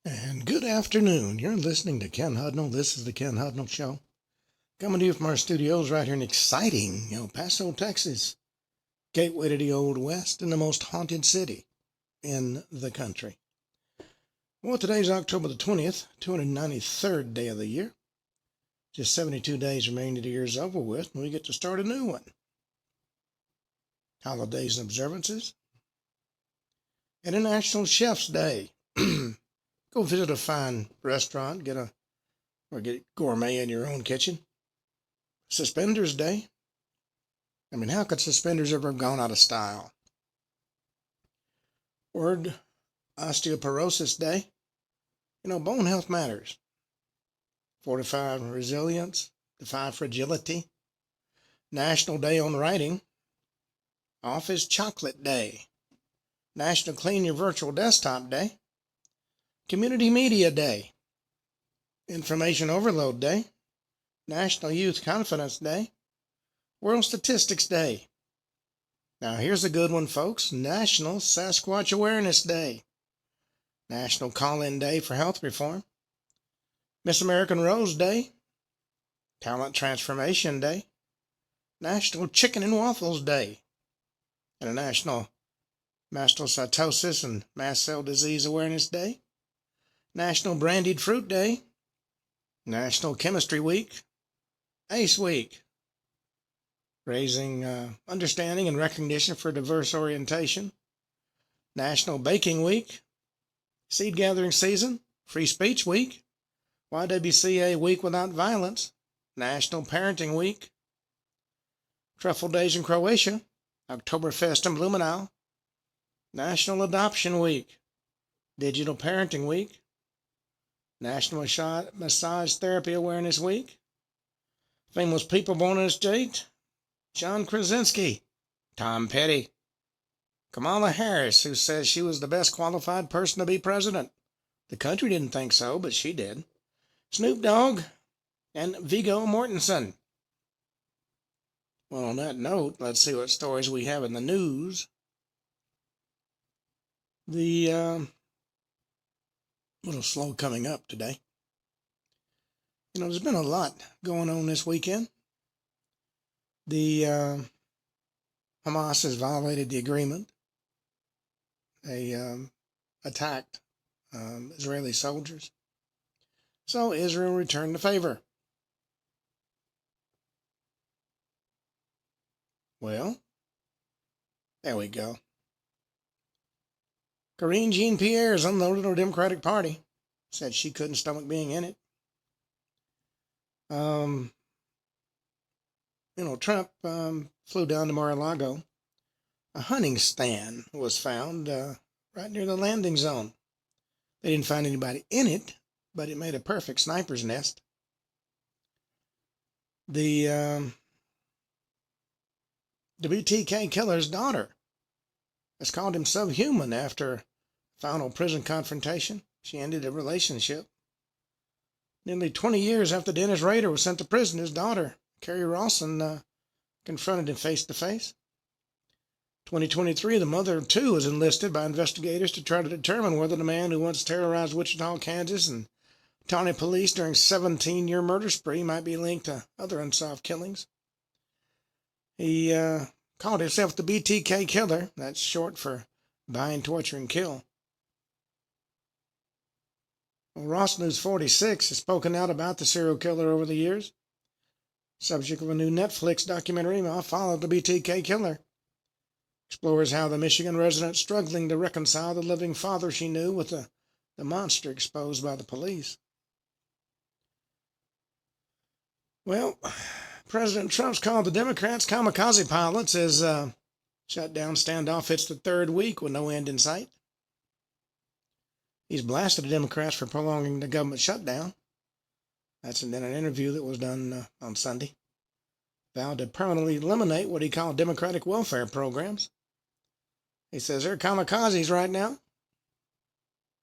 And good afternoon. You're listening to Ken Hudnall. This is the Ken Hudnall Show. Coming to you from our studios right here in exciting El Paso, Texas. Gateway to the Old West and the most haunted city in the country. Well, today's October the 20th, 293rd day of the year. Just 72 days remaining to the year's over with, and we get to start a new one. Holidays and observances. International Chef's Day. Go visit a fine restaurant, get gourmet in your own kitchen. Suspenders Day. I mean, how could suspenders ever have gone out of style? World Osteoporosis Day. Bone health matters. Fortify resilience, defy fragility. National Day on Writing. Office Chocolate Day. National Clean Your Virtual Desktop Day. Community Media Day. Information Overload Day. National Youth Confidence Day. World Statistics Day. Now here's a good one, folks. National Sasquatch Awareness Day. National Call-In Day for Health Reform. Miss American Rose Day. Talent Transformation Day. National Chicken and Waffles Day. And a National Mastocytosis and Mast Cell Disease Awareness Day. National Brandied Fruit Day. National Chemistry Week. ACE Week. Raising understanding and recognition for diverse orientation. National Baking Week. Seed Gathering Season. Free Speech Week. YWCA Week Without Violence. National Parenting Week. Truffle Days in Croatia. Oktoberfest in Blumenau. National Adoption Week. Digital Parenting Week. National Massage Therapy Awareness Week. Famous people born on this date. John Krasinski. Tom Petty. Kamala Harris, who says she was the best qualified person to be president. The country didn't think so, but she did. Snoop Dogg and Viggo Mortensen. Well, on that note, let's see what stories we have in the news. A little slow coming up today. There's been a lot going on this weekend. The Hamas has violated the agreement. They attacked Israeli soldiers. So Israel returned the favor. Well, there we go. Karine Jean-Pierre is unloaded on the Democratic Party. Said she couldn't stomach being in it. Trump flew down to Mar-a-Lago. A hunting stand was found right near the landing zone. They didn't find anybody in it, but it made a perfect sniper's nest. The BTK killer's daughter has called him subhuman after final prison confrontation. She ended a relationship. Nearly 20 years after Dennis Rader was sent to prison, his daughter, Carrie Rawson, confronted him face to face. 2023, the mother of two was enlisted by investigators to try to determine whether the man who once terrorized Wichita, Kansas and Tawney police during a 17-year murder spree might be linked to other unsolved killings. He called himself the BTK killer. That's short for bind, torture, and kill. Well, Ross News 46 has spoken out about the serial killer over the years. Subject of a new Netflix documentary, I'll follow the BTK killer. Explores how the Michigan resident struggling to reconcile the living father she knew with the monster exposed by the police. Well, President Trump's called the Democrats kamikaze pilots as shutdown standoff hits the third week with no end in sight. He's blasted the Democrats for prolonging the government shutdown. That's in an interview that was done on Sunday. Vowed to permanently eliminate what he called Democratic welfare programs. He says they're kamikazes right now.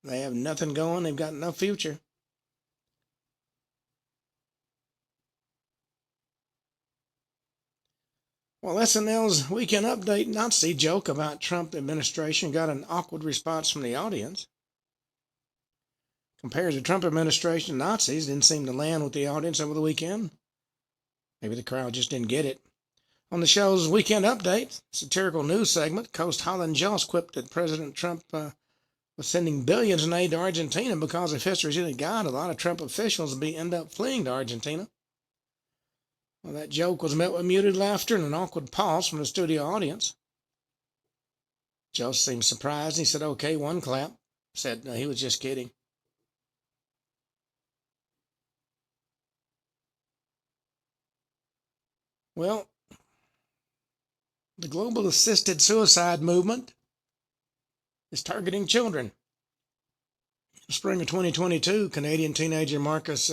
They have nothing going. They've got no future. Well, SNL's Weekend Update Nazi joke about Trump administration got an awkward response from the audience. compares the Trump administration to Nazis didn't seem to land with the audience over the weekend. Maybe the crowd just didn't get it. On the show's Weekend Update, satirical news segment, host Holland Joss quipped that President Trump was sending billions in aid to Argentina because if history's any guide, a lot of Trump officials would end up fleeing to Argentina. Well, that joke was met with muted laughter and an awkward pause from the studio audience. Joss seemed surprised. He said, "Okay, one clap." Said he was just kidding. Well, the global assisted suicide movement is targeting children. In the spring of 2022, Canadian teenager Marcus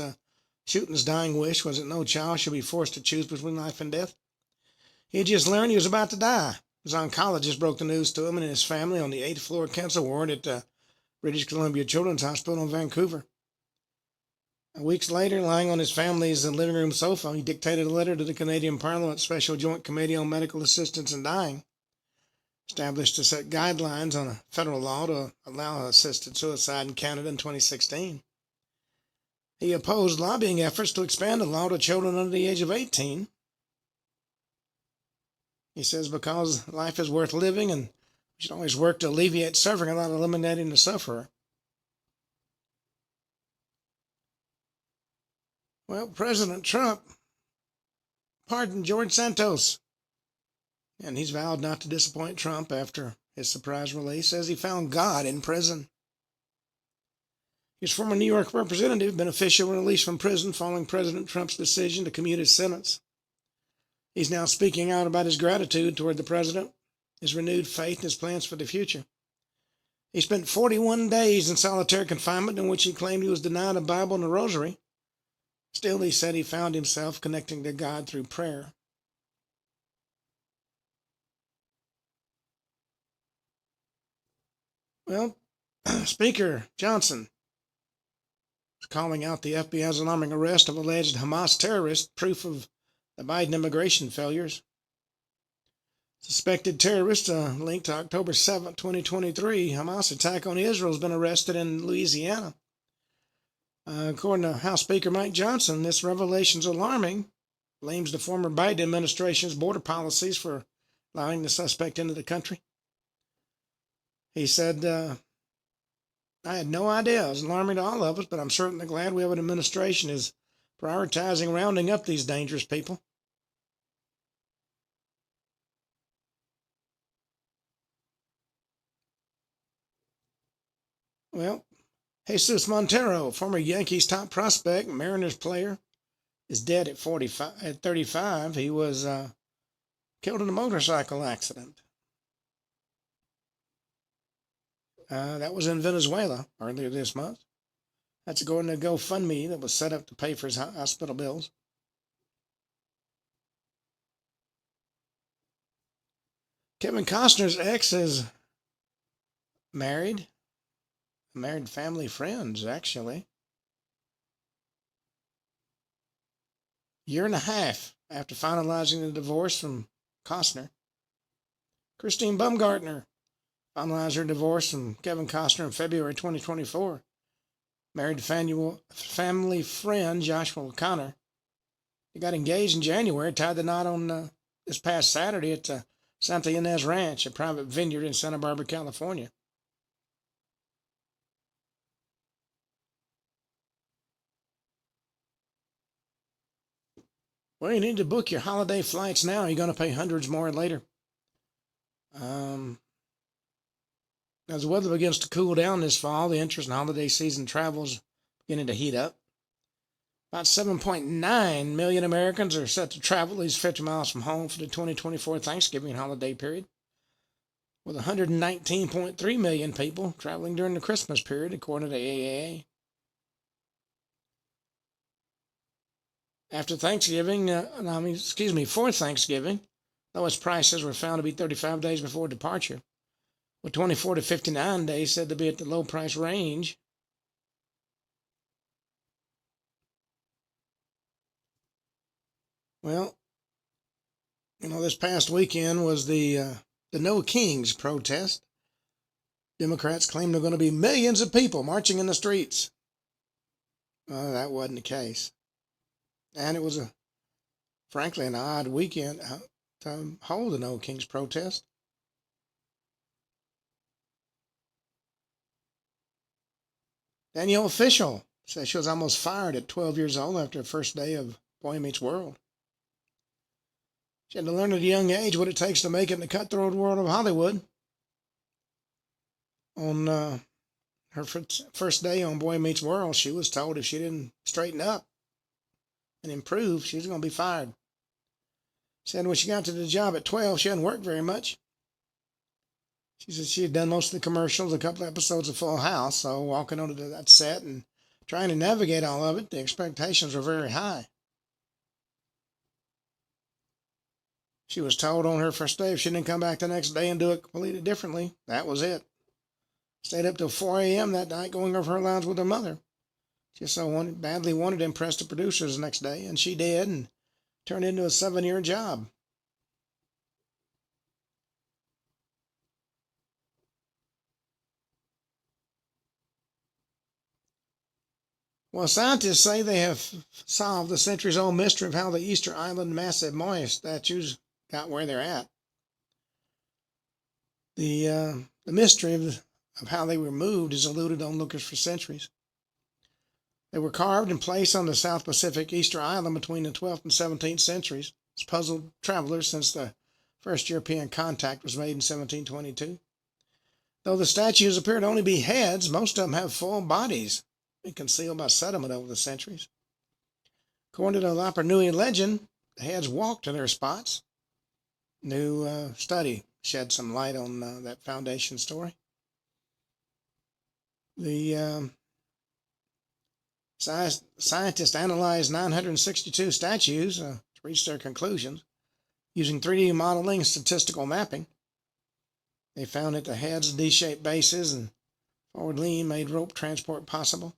Schuten's dying wish was that no child should be forced to choose between life and death. He had just learned he was about to die. His oncologist broke the news to him and his family on the 8th floor cancer ward at British Columbia Children's Hospital in Vancouver. Weeks later, lying on his family's living room sofa, he dictated a letter to the Canadian Parliament Special Joint Committee on Medical Assistance in Dying, established to set guidelines on a federal law to allow assisted suicide in Canada in 2016. He opposed lobbying efforts to expand the law to children under the age of 18. He says because life is worth living and we should always work to alleviate suffering without eliminating the sufferer. Well, President Trump pardoned George Santos, and he's vowed not to disappoint Trump after his surprise release, says he found God in prison. His former New York representative been officially released from prison following President Trump's decision to commute his sentence. He's now speaking out about his gratitude toward the president, his renewed faith, and his plans for the future. He spent 41 days in solitary confinement in which he claimed he was denied a Bible and a rosary. Still, he said he found himself connecting to God through prayer. Well, Speaker Johnson is calling out the FBI's alarming arrest of alleged Hamas terrorists, proof of the Biden immigration failures. Suspected terrorists linked to October 7, 2023, Hamas attack on Israel has been arrested in Louisiana. According to House Speaker Mike Johnson, this revelation is alarming, blames the former Biden administration's border policies for allowing the suspect into the country. He said, I had no idea. It was alarming to all of us, but I'm certainly glad we have an administration is prioritizing rounding up these dangerous people. Well, Jesus Montero, former Yankees top prospect, Mariners player, is dead at 35. He was killed in a motorcycle accident. That was in Venezuela earlier this month. That's according to GoFundMe that was set up to pay for his hospital bills. Kevin Costner's ex is married family friends, actually. Year and a half after finalizing the divorce from Costner. Christine Baumgartner finalized her divorce from Kevin Costner in February 2024. Married to family friend Joshua O'Connor. They got engaged in January, tied the knot on this past Saturday at Santa Ynez Ranch, a private vineyard in Santa Barbara, California. Well, you need to book your holiday flights now. You're going to pay hundreds more later. As the weather begins to cool down this fall, the interest in holiday season travel is beginning to heat up. About 7.9 million Americans are set to travel at least 50 miles from home for the 2024 Thanksgiving holiday period, with 119.3 million people traveling during the Christmas period, according to the AAA. For Thanksgiving, lowest prices were found to be 35 days before departure, with 24 to 59 days said to be at the low price range. Well, this past weekend was the No Kings protest. Democrats claim there are going to be millions of people marching in the streets. That wasn't the case. And it was, frankly, an odd weekend to hold an Old Kings protest. Danielle Fishel says she was almost fired at 12 years old after her first day of Boy Meets World. She had to learn at a young age what it takes to make it in the cutthroat world of Hollywood. On her first day on Boy Meets World, she was told if she didn't straighten up and improve, she was going to be fired. She said when she got to the job at 12, she hadn't worked very much. She said she had done most of the commercials, a couple episodes of Full House, so walking onto that set and trying to navigate all of it, the expectations were very high. She was told on her first day if she didn't come back the next day and do it completely differently, that was it. Stayed up till 4 a.m. that night going over her lines with her mother. She badly wanted to impress the producers the next day, and she did, and turned into a 7-year job. Well, scientists say they have solved the centuries-old mystery of how the Easter Island massive Maya statues got where they're at. The mystery of how they were moved has eluded onlookers for centuries. They were carved and placed on the South Pacific Easter Island between the 12th and 17th centuries. It's puzzled travelers since the first European contact was made in 1722. Though the statues appear to only be heads, most of them have full bodies, been concealed by sediment over the centuries. According to the Rapa Nui legend, the heads walk to their spots. New study shed some light on that foundation story. The scientists analyzed 962 statues to reach their conclusions using 3D modeling and statistical mapping. They found that the heads, D-shaped bases, and forward lean made rope transport possible.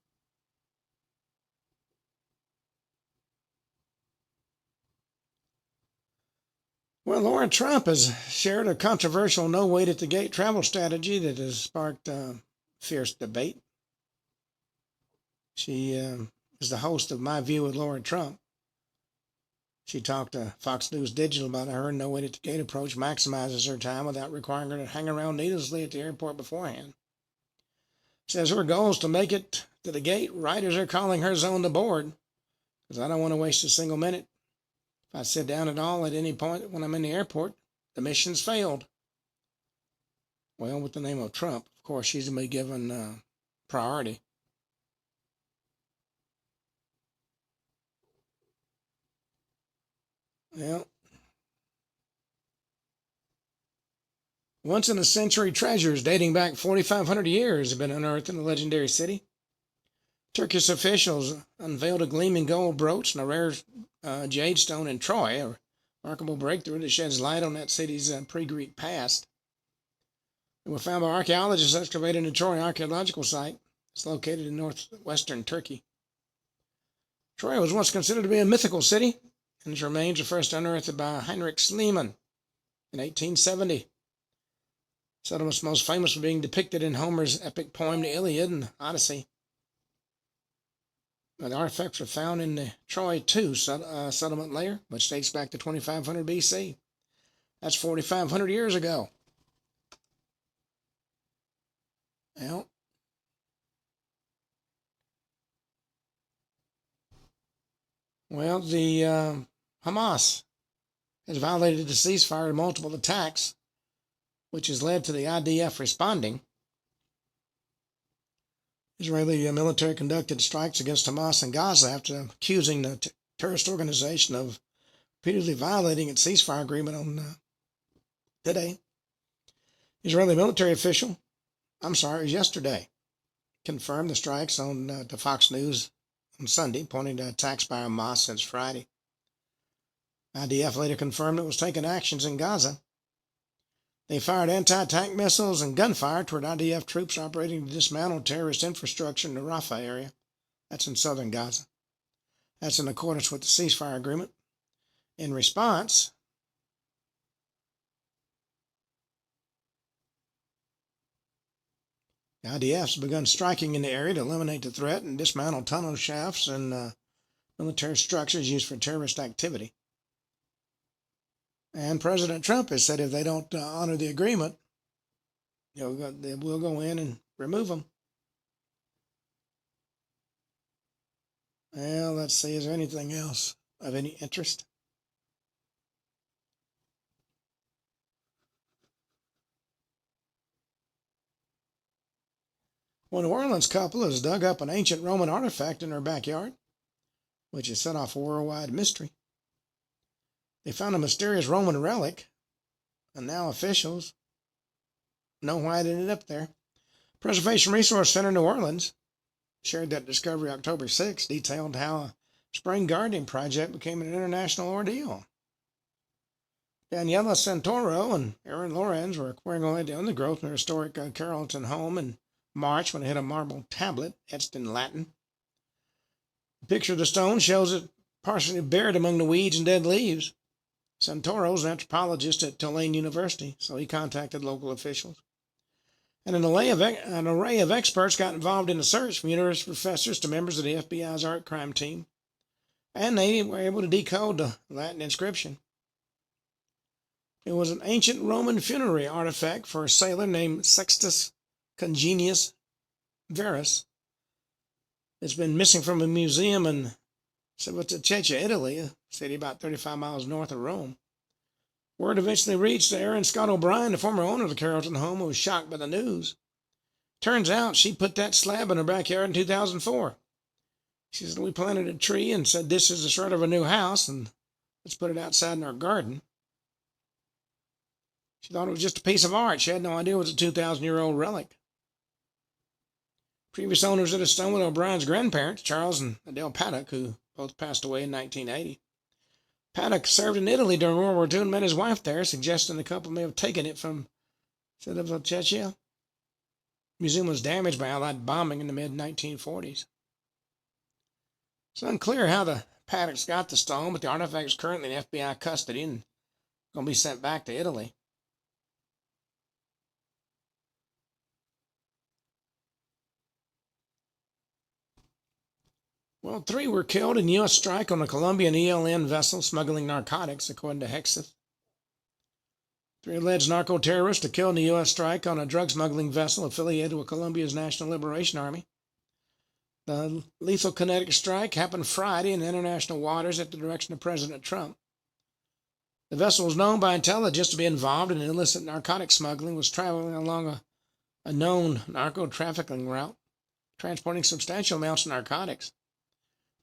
Well, Laura Trump has shared a controversial no wait at the gate travel strategy that has sparked fierce debate. She is the host of My View with Laura Trump. She talked to Fox News Digital about her no wait at the gate approach maximizes her time without requiring her to hang around needlessly at the airport beforehand. Says her goal is to make it to the gate right as they're calling her zone to board, because I don't want to waste a single minute. If I sit down at all at any point when I'm in the airport, the mission's failed. Well, with the name of Trump, of course, she's going to be given priority. Well, once-in-a-century treasures dating back 4,500 years have been unearthed in the legendary city. Turkish officials unveiled a gleaming gold brooch and a rare jade stone in Troy, a remarkable breakthrough that sheds light on that city's pre-Greek past. They were found by archaeologists excavating the Troy archaeological site. It's located in northwestern Turkey. Troy was once considered to be a mythical city, and its remains were first unearthed by Heinrich Schliemann in 1870. Settlement's most famous for being depicted in Homer's epic poem, The Iliad and Odyssey. The artifacts were found in the Troy II settlement layer, which dates back to 2500 BC. That's 4,500 years ago. Well, the Hamas has violated the ceasefire in multiple attacks, which has led to the IDF responding. Israeli military conducted strikes against Hamas in Gaza after accusing the terrorist organization of repeatedly violating its ceasefire agreement on today. Israeli military official, it was yesterday, confirmed the strikes on to Fox News on Sunday, pointing to attacks by Hamas since Friday. IDF later confirmed it was taking actions in Gaza. They fired anti-tank missiles and gunfire toward IDF troops operating to dismantle terrorist infrastructure in the Rafah area. That's in southern Gaza. That's in accordance with the ceasefire agreement. In response, The IDF's begun striking in the area to eliminate the threat and dismantle tunnel shafts and military structures used for terrorist activity. And President Trump has said if they don't honor the agreement, we'll go in and remove them. Well, let's see, is there anything else of any interest? Well, a New Orleans couple has dug up an ancient Roman artifact in their backyard, which has set off a worldwide mystery. They found a mysterious Roman relic, and now officials know why it ended up there. Preservation Resource Center New Orleans shared that discovery October 6, detailed how a spring gardening project became an international ordeal. Daniela Santoro and Aaron Lorenz were acquiring away the undergrowth in their historic Carrollton home in March when they hit a marble tablet etched in Latin. The picture of the stone shows it partially buried among the weeds and dead leaves. Santoro's an anthropologist at Tulane University, so he contacted local officials. And an array of experts got involved in the search, from university professors to members of the FBI's art crime team. And they were able to decode the Latin inscription. It was an ancient Roman funerary artifact for a sailor named Sextus Congenius Verus. It's been missing from a museum in Civitavecchia, Italy, a city about 35 miles north of Rome. Word eventually reached Erin Scott O'Brien, the former owner of the Carrollton home, who was shocked by the news. Turns out she put that slab in her backyard in 2004. She said, we planted a tree and said, this is the start of a new house, and let's put it outside in our garden. She thought it was just a piece of art. She had no idea it was a 2,000-year-old relic. Previous owners of the stone were O'Brien's grandparents, Charles and Adele Paddock, who both passed away in 1980. Paddock served in Italy during World War II and met his wife there, suggesting the couple may have taken it from Civitavecchia. The museum was damaged by Allied bombing in the mid-1940s. It's unclear how the Paddocks got the stone, but the artifact is currently in FBI custody and going to be sent back to Italy. Well, 3 were killed in U.S. strike on a Colombian ELN vessel smuggling narcotics, according to Hexeth. 3 alleged narco-terrorists are killed in a U.S. strike on a drug smuggling vessel affiliated with Colombia's National Liberation Army. The lethal kinetic strike happened Friday in international waters at the direction of President Trump. The vessel was known by intelligence to be involved in illicit narcotic smuggling, was traveling along a known narco-trafficking route, transporting substantial amounts of narcotics.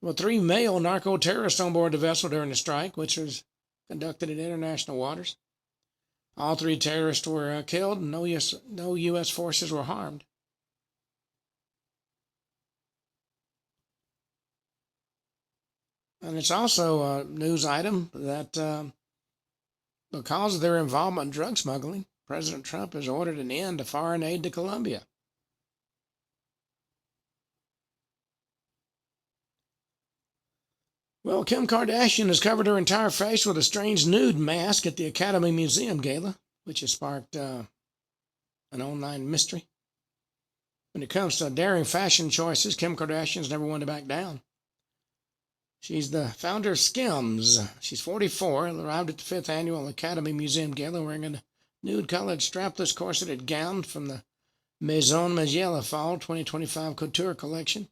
There were 3 male narco-terrorists on board the vessel during the strike, which was conducted in international waters. All 3 terrorists were killed, and no U.S. forces were harmed. And it's also a news item that because of their involvement in drug smuggling, President Trump has ordered an end to foreign aid to Colombia. Well, Kim Kardashian has covered her entire face with a strange nude mask at the Academy Museum Gala, which has sparked an online mystery. When it comes to daring fashion choices, Kim Kardashian's never one to back down. She's the founder of Skims. She's 44, arrived at the 5th Annual Academy Museum Gala wearing a nude-colored strapless corseted gown from the Maison Margiela Fall 2025 Couture Collection,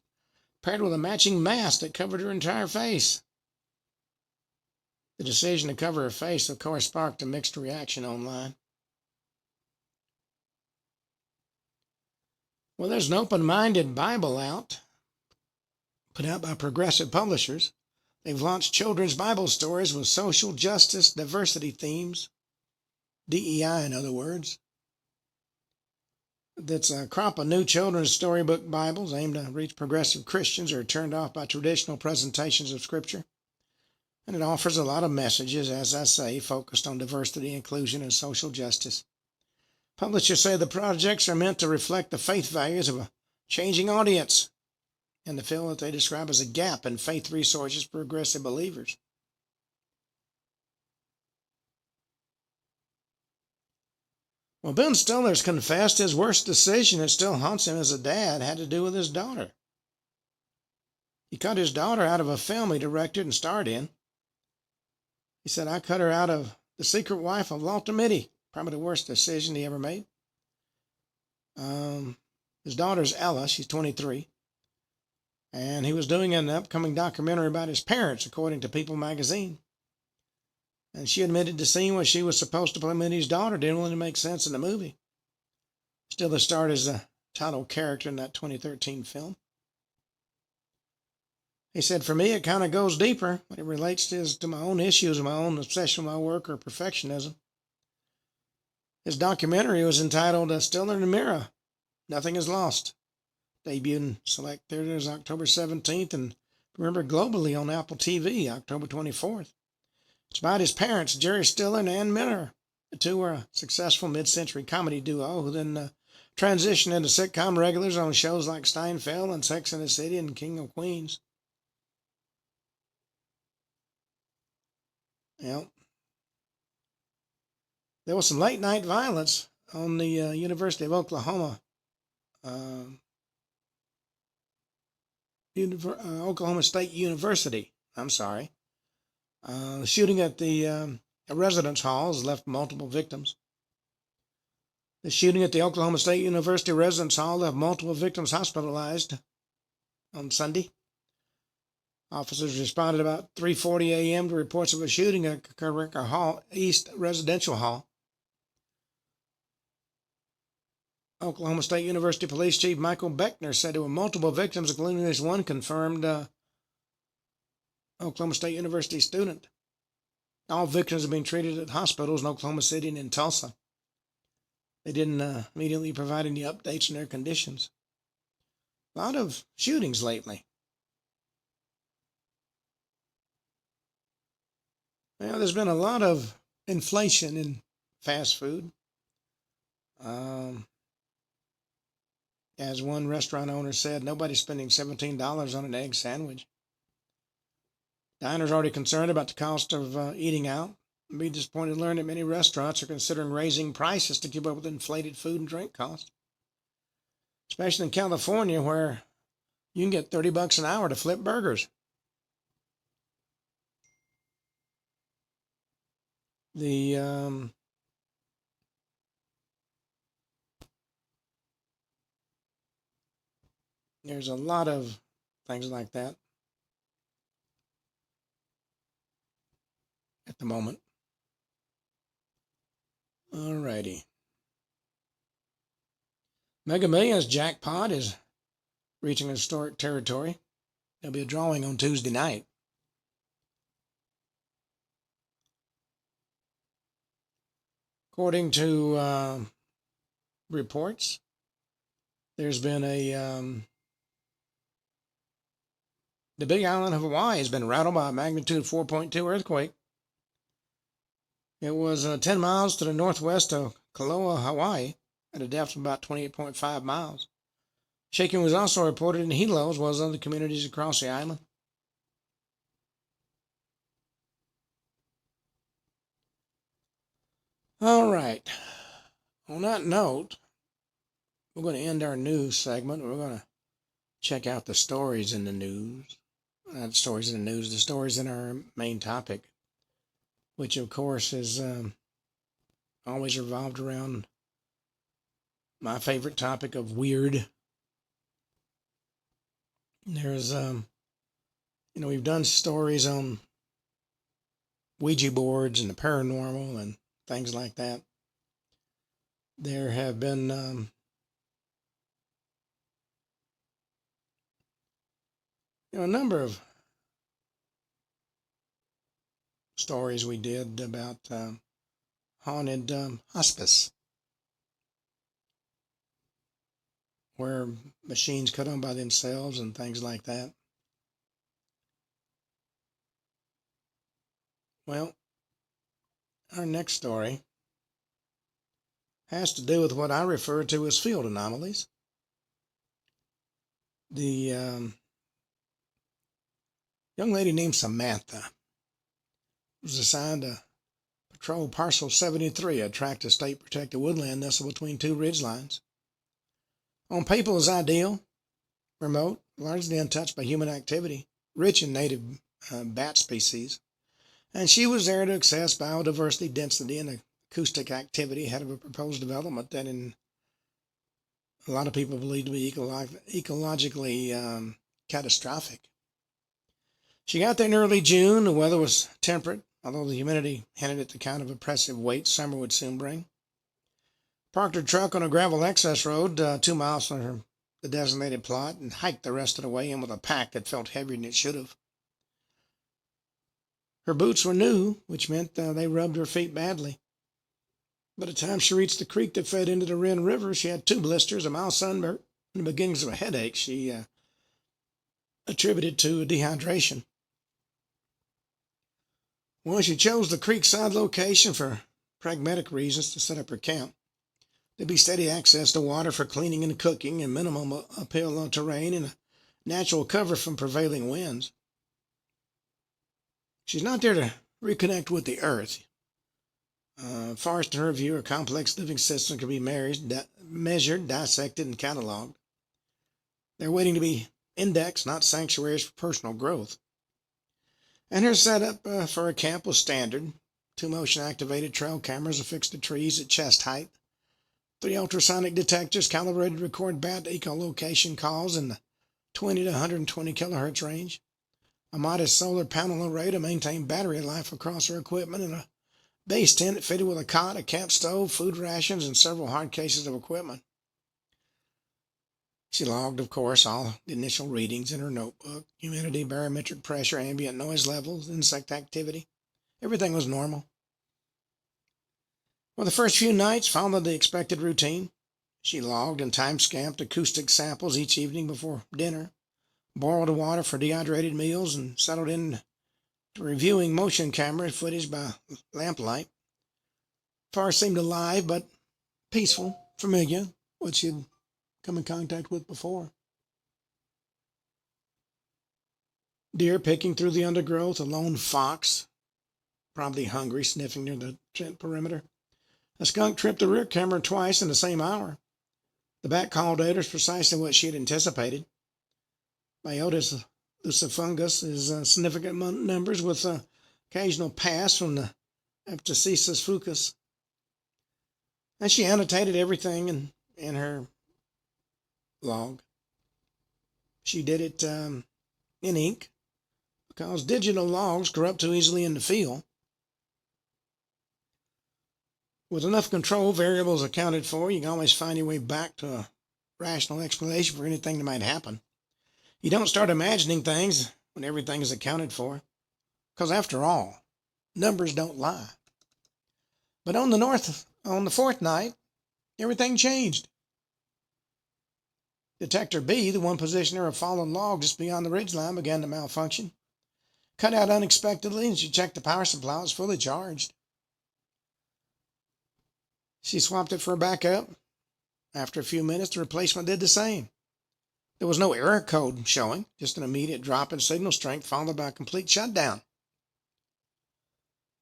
paired with a matching mask that covered her entire face. The decision to cover her face, of course, sparked a mixed reaction online. Well, there's an open-minded Bible out, put out by Progressive Publishers. They've launched children's Bible stories with social justice, diversity themes, DEI in other words. That's a crop of new children's storybook Bibles aimed to reach progressive Christians who are turned off by traditional presentations of Scripture. And it offers a lot of messages, as I say, focused on diversity, inclusion, and social justice. Publishers say the projects are meant to reflect the faith values of a changing audience and the field that they describe as a gap in faith resources for progressive believers. Well, Ben Stiller's confessed his worst decision that still haunts him as a dad had to do with his daughter. He cut his daughter out of a film he directed and starred in. He said, I cut her out of The Secret Wife of Walter Mitty. Probably the worst decision he ever made. His daughter's Ella. She's 23. And he was doing an upcoming documentary about his parents, according to People magazine. And she admitted the scene where she was supposed to play Mitty's daughter didn't really make sense in the movie. Stiller starred as a title character in that 2013 film. He said, for me, it kind of goes deeper when it relates to my own issues, my own obsession with my work or perfectionism. His documentary was entitled Stiller and the Mirror, Nothing is Lost. Debuted in select theaters October 17th and remembered globally on Apple TV October 24th. It's about his parents, Jerry Stiller and Ann Miller. The two were a successful mid-century comedy duo who then transitioned into sitcom regulars on shows like Steinfeld and Sex and the City and King of Queens. Well, there was some late-night violence on the University of Oklahoma. Oklahoma State University. The shooting at the residence hall has left multiple victims. The shooting at the Oklahoma State University residence hall left multiple victims hospitalized on Sunday. Officers responded about 3:40 a.m. to reports of a shooting at Carricker Hall East Residential Hall. Oklahoma State University Police Chief Michael Beckner said there were multiple victims, including this one confirmed Oklahoma State University student. All victims have been treated at hospitals in Oklahoma City and in Tulsa. They didn't immediately provide any updates on their conditions. A lot of shootings lately. Well, there's been a lot of inflation in fast food. As one restaurant owner said, nobody's spending $17 on an egg sandwich. Diners are already concerned about the cost of eating out. I'd be disappointed to learn that many restaurants are considering raising prices to keep up with inflated food and drink costs. Especially in California, where you can get $30 an hour to flip burgers. There's a lot of things like that at the moment. Alrighty. Mega Millions jackpot is reaching historic territory. There'll be a drawing on Tuesday night. According to reports, there's been the big island of Hawaii has been rattled by a magnitude 4.2 earthquake. It was 10 miles to the northwest of Kaloa, Hawaii, at a depth of about 28.5 miles. Shaking was also reported in Hilo, as well as other communities across the island. All right. On that note, we're going to end our news segment. We're going to check out the stories in the news. Not stories in the news, the stories in our main topic, which of course is always revolved around my favorite topic of weird. There's, we've done stories on Ouija boards and the paranormal and things like that. There have been a number of stories we did about haunted hospice, where machines cut on by themselves and things like that. Well, our next story has to do with what I refer to as field anomalies. The young lady named Samantha was assigned a Patrol Parcel 73, a tract of state-protected woodland nestled between two ridge lines. On paper, it was ideal, remote, largely untouched by human activity, rich in native bat species. And she was there to assess biodiversity density and acoustic activity ahead of a proposed development that a lot of people believe to be ecologically catastrophic. She got there in early June. The weather was temperate, although the humidity hinted at the kind of oppressive weight summer would soon bring. Parked her truck on a gravel access road 2 miles from the designated plot and hiked the rest of the way in with a pack that felt heavier than it should have. Her boots were new, which meant they rubbed her feet badly. By the time she reached the creek that fed into the Wren River, she had 2 blisters, a mild sunburn, and the beginnings of a headache she attributed to dehydration. Well, she chose the creekside location for pragmatic reasons to set up her camp. There'd be steady access to water for cleaning and cooking, and minimum uphill terrain and a natural cover from prevailing winds. She's not there to reconnect with the earth. Forest, in her view, a complex living system can be measured, dissected, and cataloged. They're waiting to be indexed, not sanctuaries for personal growth. And her setup for a camp was standard. 2 motion-activated trail cameras affixed to trees at chest height. 3 ultrasonic detectors calibrated to record bat echolocation calls in the 20 to 120 kilohertz range. A modest solar panel array to maintain battery life across her equipment, and a base tent fitted with a cot, a camp stove, food rations, and several hard cases of equipment. She logged, of course, all the initial readings in her notebook: humidity, barometric pressure, ambient noise levels, insect activity. Everything was normal. Well, the first few nights followed the expected routine. She logged and time-stamped acoustic samples each evening before dinner, boiled water for dehydrated meals, and settled in to reviewing motion camera footage by lamplight. Forest seemed alive but peaceful, familiar, what she'd come in contact with before. Deer picking through the undergrowth, a lone fox, probably hungry, sniffing near the tent perimeter. A skunk tripped the rear camera twice in the same hour. The bat call data is precisely what she had anticipated. Biotis lucifungus is significant numbers with occasional pass from the Eptacesis fucus. And she annotated everything in her log. She did it in ink because digital logs corrupt too easily in the field. With enough control variables accounted for, you can always find your way back to a rational explanation for anything that might happen. You don't start imagining things when everything is accounted for, because after all, numbers don't lie. But on the 4th night, everything changed. Detector B, the one positioned near a fallen log just beyond the ridgeline, began to malfunction. Cut out unexpectedly, and she checked the power supply was fully charged. She swapped it for a backup. After a few minutes, the replacement did the same. There was no error code showing, just an immediate drop in signal strength followed by a complete shutdown.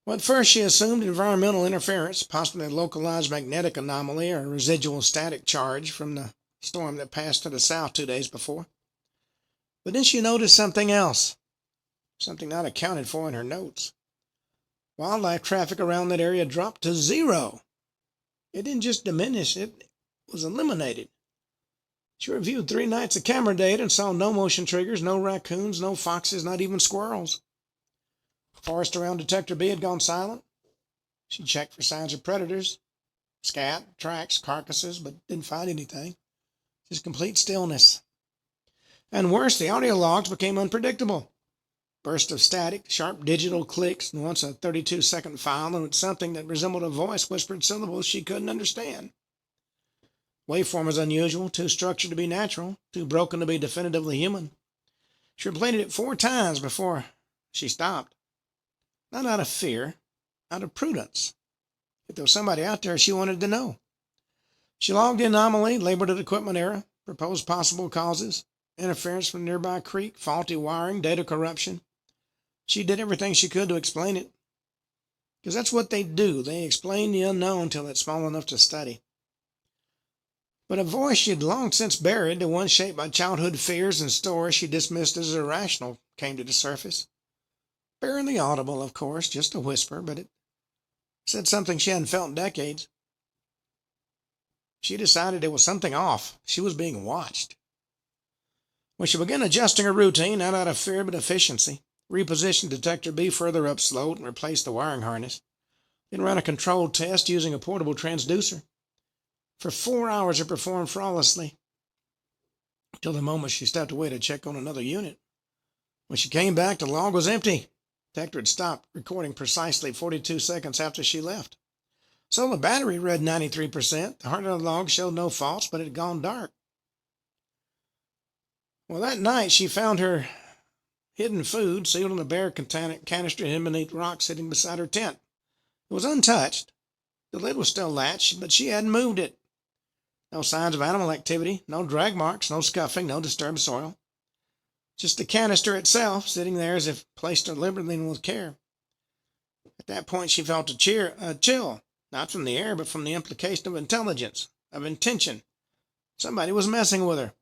Well, at first she assumed environmental interference, possibly a localized magnetic anomaly or a residual static charge from the storm that passed to the south 2 days before. But then she noticed something else, something not accounted for in her notes. Wildlife traffic around that area dropped to 0. It didn't just diminish, it was eliminated. She reviewed 3 nights of camera data and saw no motion triggers, no raccoons, no foxes, not even squirrels. Forest around Detector B had gone silent. She checked for signs of predators, scat, tracks, carcasses, but didn't find anything. Just complete stillness. And worse, the audio logs became unpredictable. Burst of static, sharp digital clicks, and once a 32-second file in which something that resembled a voice whispered syllables she couldn't understand. Waveform was unusual, too structured to be natural, too broken to be definitively human. She replayed it 4 times before she stopped. Not out of fear, out of prudence. If there was somebody out there, she wanted to know. She logged the anomaly, labeled it equipment error, proposed possible causes: interference from a nearby creek, faulty wiring, data corruption. She did everything she could to explain it. Because that's what they do. They explain the unknown until it's small enough to study. But a voice she'd long since buried, the one shaped by childhood fears and stories she dismissed as irrational, came to the surface. Barely audible, of course, just a whisper, but it said something she hadn't felt in decades. She decided there was something off. She was being watched. When she began adjusting her routine, not out of fear but efficiency, repositioned Detector B further up slope and replaced the wiring harness, then ran a controlled test using a portable transducer. For 4 hours it performed flawlessly, till the moment she stepped away to check on another unit. When she came back, the log was empty. Detector had stopped recording precisely 42 seconds after she left. So the battery read 93%. The heart of the log showed no faults, but it had gone dark. Well, that night she found her hidden food sealed in a bare canister hidden beneath rocks sitting beside her tent. It was untouched. The lid was still latched, but she hadn't moved it. No signs of animal activity, no drag marks, no scuffing, no disturbed soil. Just the canister itself, sitting there as if placed deliberately and with care. At that point she felt a chill, not from the air, but from the implication of intelligence, of intention. Somebody was messing with her.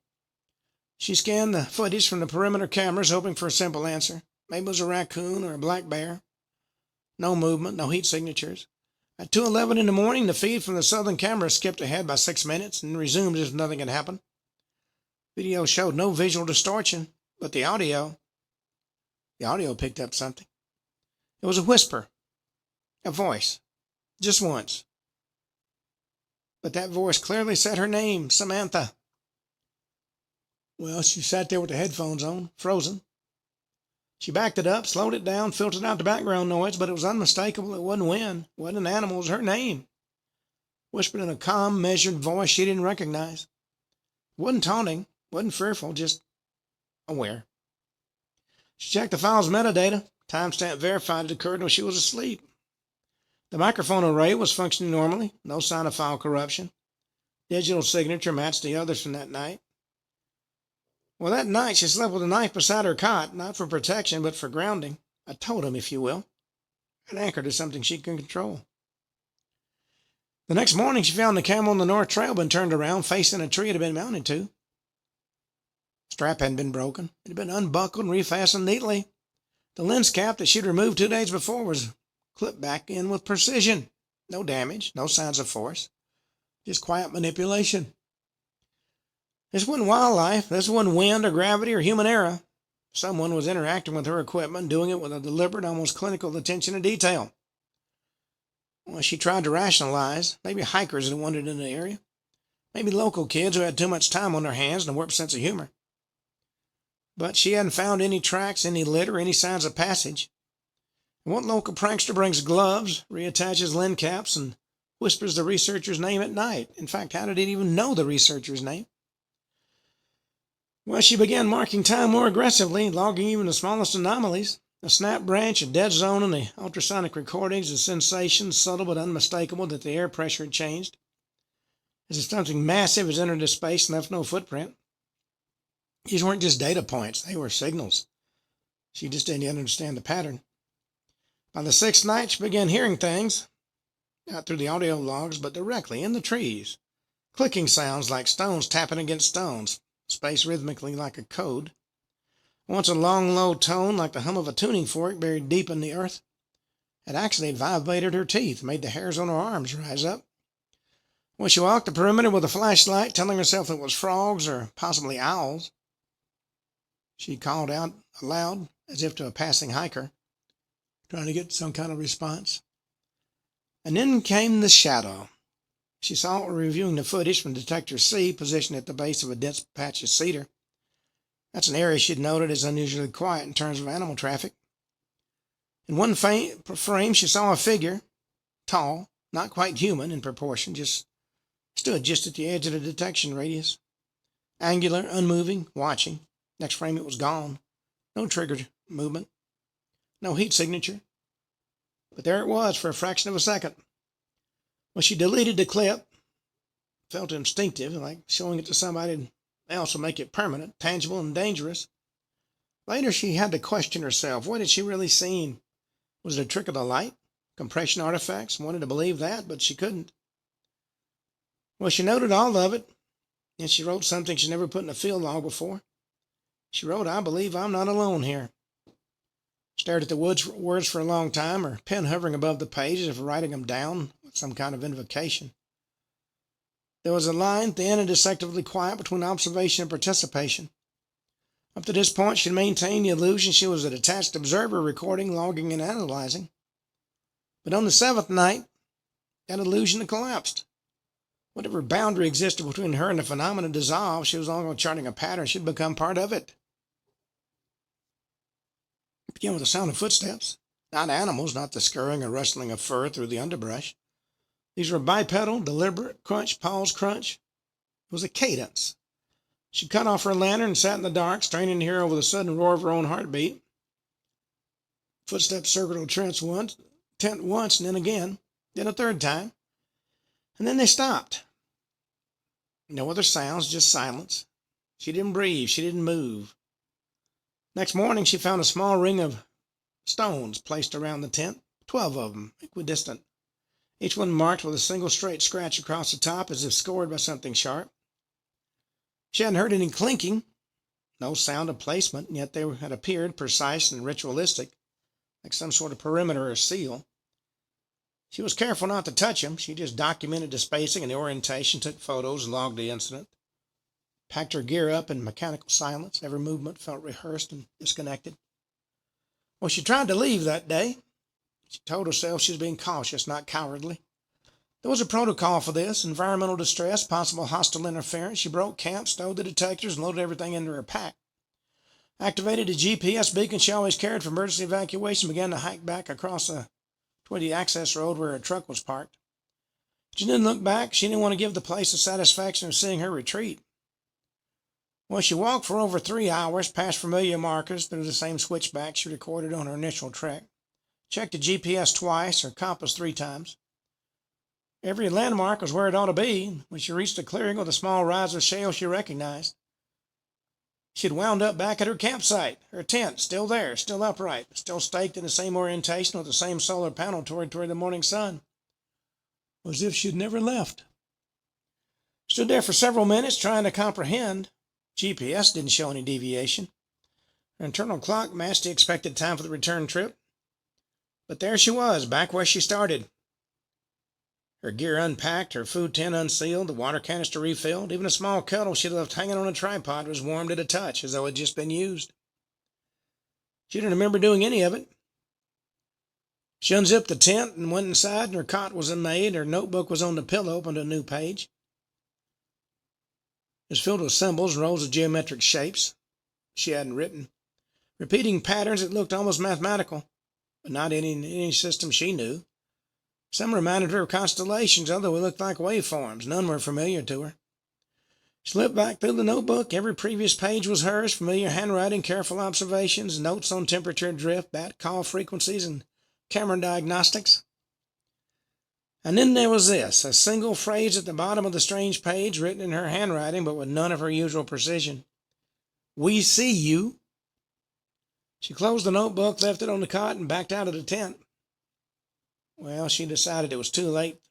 She scanned the footage from the perimeter cameras, hoping for a simple answer. Maybe it was a raccoon or a black bear. No movement, no heat signatures. At 2:11 in the morning, the feed from the southern camera skipped ahead by 6 minutes and resumed as if nothing had happened. Video showed no visual distortion, but the audio picked up something. It was a whisper, a voice, just once. But that voice clearly said her name, Samantha. Well, she sat there with the headphones on, frozen. She backed it up, slowed it down, filtered out the background noise, but it was unmistakable. It wasn't wind, it wasn't an animal, it was her name. Whispered in a calm, measured voice she didn't recognize. It wasn't taunting, wasn't fearful, just aware. She checked the file's metadata. Timestamp verified it occurred when she was asleep. The microphone array was functioning normally, no sign of file corruption. Digital signature matched the others from that night. Well, that night she slept with a knife beside her cot, not for protection, but for grounding. A totem, if you will. An anchor to something she can control. The next morning she found the camel on the north trail been turned around, facing a tree it had been mounted to. Strap hadn't been broken. It had been unbuckled and refastened neatly. The lens cap that she'd removed 2 days before was clipped back in with precision. No damage, no signs of force. Just quiet manipulation. This wasn't wildlife. This wasn't wind or gravity or human error. Someone was interacting with her equipment, doing it with a deliberate, almost clinical attention to detail. Well, she tried to rationalize. Maybe hikers had wandered in the area. Maybe local kids who had too much time on their hands and a warped sense of humor. But she hadn't found any tracks, any litter, any signs of passage. And what local prankster brings gloves, reattaches lens caps, and whispers the researcher's name at night? In fact, how did it even know the researcher's name? Well, she began marking time more aggressively, logging even the smallest anomalies. A snap branch, a dead zone in the ultrasonic recordings, a sensation subtle but unmistakable that the air pressure had changed. As if something massive has entered the space and left no footprint. These weren't just data points, they were signals. She just didn't yet understand the pattern. By the 6th night, she began hearing things, not through the audio logs, but directly in the trees. Clicking sounds like stones tapping against stones, spaced rhythmically like a code. Once a long, low tone, like the hum of a tuning fork buried deep in the earth. It actually vibrated her teeth, made the hairs on her arms rise up. When she walked the perimeter with a flashlight, telling herself it was frogs or possibly owls, she called out aloud, as if to a passing hiker, trying to get some kind of response. And then came the shadow. She saw it reviewing the footage from Detector C, positioned at the base of a dense patch of cedar. That's an area she'd noted as unusually quiet in terms of animal traffic. In one frame, she saw a figure, tall, not quite human in proportion, stood just at the edge of the detection radius. Angular, unmoving, watching. Next frame, it was gone. No trigger movement. No heat signature. But there it was for a fraction of a second. When she deleted the clip, felt instinctive, like showing it to somebody else would make it permanent, tangible, and dangerous. Later, she had to question herself. What had she really seen? Was it a trick of the light? compression artifacts. Wanted to believe that, but she couldn't. Well, she noted all of it, and she wrote something she never put in a field log before. She wrote, "I believe I'm not alone here." Stared at the words for a long time, her pen hovering above the page as if writing them down with some kind of invocation. There was a line, thin and deceptively quiet, between observation and participation. Up to this point, she had maintained the illusion she was a detached observer, recording, logging, and analyzing. But on the seventh night, that illusion had collapsed. Whatever boundary existed between her and the phenomenon dissolved. She was no longer charting a pattern. She had become part of it. It began with the sound of footsteps. Not animals, not the scurrying or rustling of fur through the underbrush. These were bipedal, deliberate, crunch, pause, crunch. It was a cadence. She cut off her lantern and sat in the dark, straining to hear over the sudden roar of her own heartbeat. Footsteps circled the tent once, and then again, then a third time. And then they stopped. No other sounds, just silence. She didn't breathe. She didn't move. Next morning, she found a small ring of stones placed around the tent, 12 of them, equidistant, each one marked with a single straight scratch across the top as if scored by something sharp. She hadn't heard any clinking, no sound of placement, and yet they had appeared precise and ritualistic, like some sort of perimeter or seal. She was careful not to touch them. She just documented the spacing and the orientation, took photos, logged the incident, packed her gear up in mechanical silence. Every movement felt rehearsed and disconnected. Well, she tried to leave that day. She told herself she was being cautious, not cowardly. There was a protocol for this: environmental distress, possible hostile interference. She broke camp, stowed the detectors, and loaded everything into her pack. Activated a GPS beacon she always carried for emergency evacuation, began to hike back across toward the access road where her truck was parked. She didn't look back. She didn't want to give the place the satisfaction of seeing her retreat. Well, she walked for over 3 hours, past familiar markers through the same switchback she recorded on her initial trek. Checked the GPS twice, her compass 3 times. Every landmark was where it ought to be. When she reached a clearing with a small rise of shale she recognized, she had wound up back at her campsite. Her tent, still there, still upright, still staked in the same orientation with the same solar panel toward the morning sun. As if she had never left. Stood there for several minutes trying to comprehend. GPS didn't show any deviation. Her internal clock matched the expected time for the return trip. But there she was, back where she started. Her gear unpacked, her food tin unsealed, the water canister refilled. Even a small kettle she'd left hanging on a tripod was warmed at a touch, as though it had just been used. She didn't remember doing any of it. She unzipped the tent and went inside, and her cot was made. Her notebook was on the pillow, opened a new page. It was filled with symbols and rows of geometric shapes she hadn't written, repeating patterns that looked almost mathematical, but not in any system she knew. Some reminded her of constellations, others looked like waveforms. None were familiar to her. She looked back through the notebook. Every previous page was hers, familiar handwriting, careful observations, notes on temperature drift, bat call frequencies, and camera diagnostics. And then there was this, a single phrase at the bottom of the strange page, written in her handwriting, but with none of her usual precision. "We see you." She closed the notebook, left it on the cot, and backed out of the tent. Well, she decided it was too late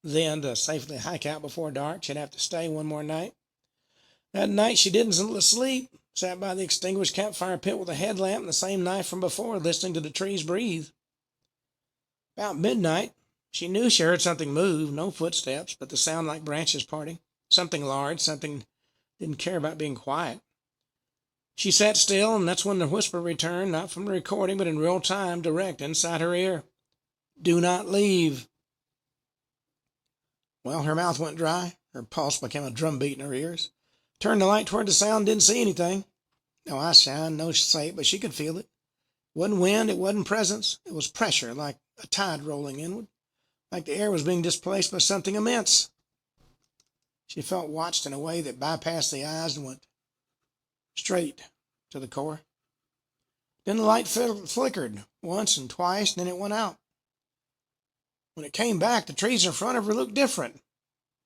then to safely hike out before dark. She'd have to stay one more night. That night she didn't sleep, sat by the extinguished campfire pit with a headlamp and the same knife from before, listening to the trees breathe. About midnight, she knew she heard something move, no footsteps, but the sound like branches parting. Something large, something didn't care about being quiet. She sat still, and that's when the whisper returned, not from the recording, but in real time, direct inside her ear. "Do not leave." Well, her mouth went dry. Her pulse became a drumbeat in her ears. Turned the light toward the sound, didn't see anything. No eyesight, no sight, but she could feel it. It wasn't wind, it wasn't presence. It was pressure, like a tide rolling inward, like the air was being displaced by something immense. She felt watched in a way that bypassed the eyes and went straight to the core. Then the light flickered once and twice, and then it went out. When it came back, the trees in front of her looked different,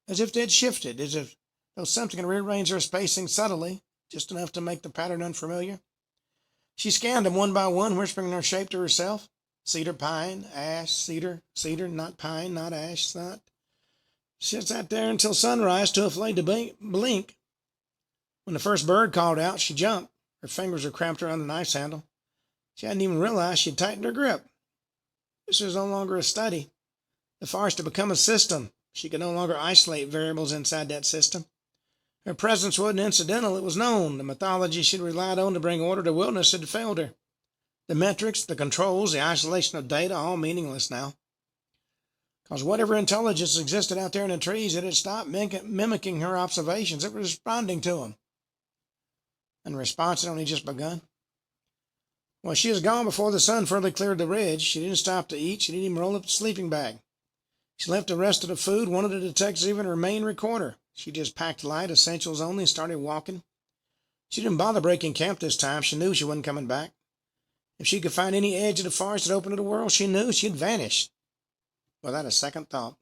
as if they'd shifted, as if though something had rearranged their spacing subtly, just enough to make the pattern unfamiliar. She scanned them one by one, whispering their shape to herself. cedar, pine, ash, cedar, cedar, not pine, not ash, not. She sat there until sunrise, too afraid to blink. When the first bird called out, she jumped. Her fingers were cramped around the knife's handle. She hadn't even realized she'd tightened her grip. This was no longer a study. The forest had become a system. She could no longer isolate variables inside that system. Her presence wasn't incidental, it was known. The mythology she'd relied on to bring order to wilderness had failed her. The metrics, the controls, the isolation of data, all meaningless now. Because whatever intelligence existed out there in the trees, it had stopped mimicking her observations. It was responding to them. And the response had only just begun. Well, she was gone before the sun further cleared the ridge. She didn't stop to eat. She didn't even roll up the sleeping bag. She left the rest of the food, one of the detectives even her main recorder. She just packed light, essentials only, and started walking. She didn't bother breaking camp this time. She knew she wasn't coming back. If she could find any edge of the forest that opened to the world, she knew she'd vanish. Without a second thought.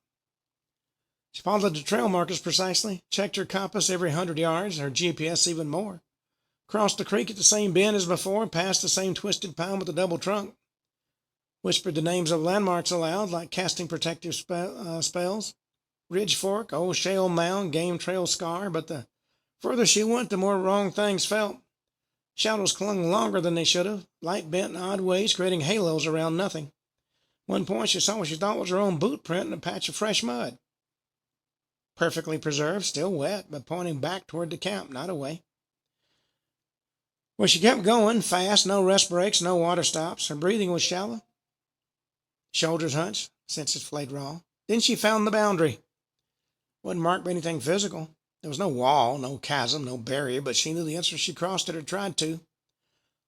She followed the trail markers precisely, checked her compass every 100 yards, her GPS even more. Crossed the creek at the same bend as before, passed the same twisted pine with a double trunk. Whispered the names of landmarks aloud, like casting protective spells. Ridge Fork, Old Shale Mound, Game Trail Scar, but the further she went, the more wrong things felt. Shadows clung longer than they should have, light bent in odd ways, creating halos around nothing. One point she saw what she thought was her own boot print in a patch of fresh mud. Perfectly preserved, still wet, but pointing back toward the camp, not away. Well, she kept going, fast, no rest breaks, no water stops. Her breathing was shallow. Shoulders hunched, senses flayed raw. Then she found the boundary. Wasn't marked by anything physical. There was no wall, no chasm, no barrier, but she knew the instant she crossed it or tried to.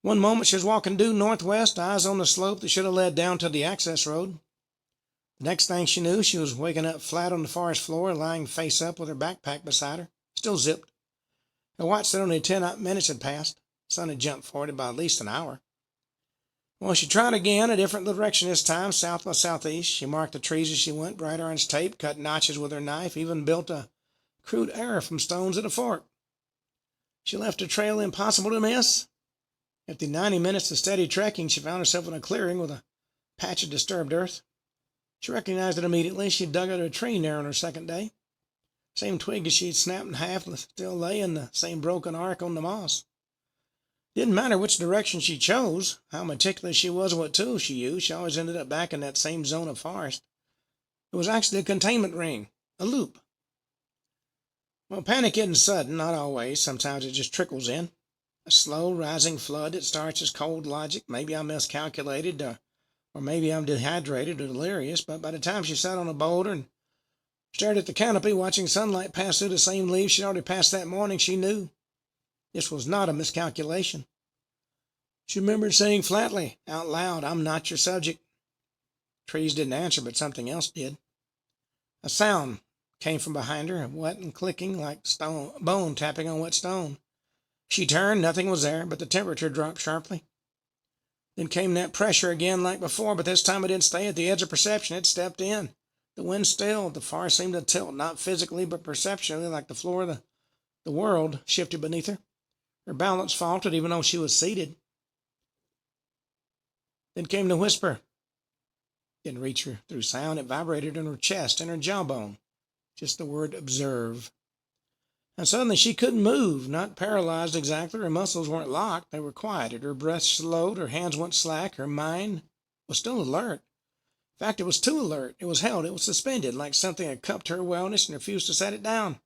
One moment she was walking due northwest, eyes on the slope that should have led down to the access road. The next thing she knew, she was waking up flat on the forest floor, lying face up with her backpack beside her, still zipped. Her watch said only 10 minutes had passed. The sun had jumped forward by at least an hour. Well, she tried again, a different direction this time, south by southeast. She marked the trees as she went, bright orange tape, cut notches with her knife, even built a crude arrow from stones at a fork. She left a trail impossible to miss. After 90 minutes of steady trekking, she found herself in a clearing with a patch of disturbed earth. She recognized it immediately. She dug out a tree near on her second day. Same twig as she had snapped in half still lay in the same broken arc on the moss. Didn't matter which direction she chose, how meticulous she was and what tools she used, she always ended up back in that same zone of forest. It was actually a containment ring, a loop. Well, panic isn't sudden, not always. Sometimes it just trickles in. A slow rising flood that starts as cold logic. Maybe I miscalculated, or maybe I'm dehydrated or delirious, but by the time she sat on a boulder and stared at the canopy, watching sunlight pass through the same leaves she'd already passed that morning, she knew this was not a miscalculation. She remembered saying flatly, out loud, "I'm not your subject." Trees didn't answer, but something else did. A sound came from behind her, wet and clicking like bone tapping on wet stone. She turned, nothing was there, but the temperature dropped sharply. Then came that pressure again like before, but this time it didn't stay at the edge of perception. It stepped in. The wind stilled. The forest seemed to tilt, not physically, but perceptually, like the floor of the world shifted beneath her. Her balance faltered even though she was seated. Then came the whisper. Didn't reach her through sound. It vibrated in her chest and her jawbone. Just the word observe. And suddenly she couldn't move, not paralyzed exactly. Her muscles weren't locked. They were quieted. Her breath slowed. Her hands went slack. Her mind was still alert. In fact, it was too alert. It was held. It was suspended, like something had cupped her wellness and refused to set it down.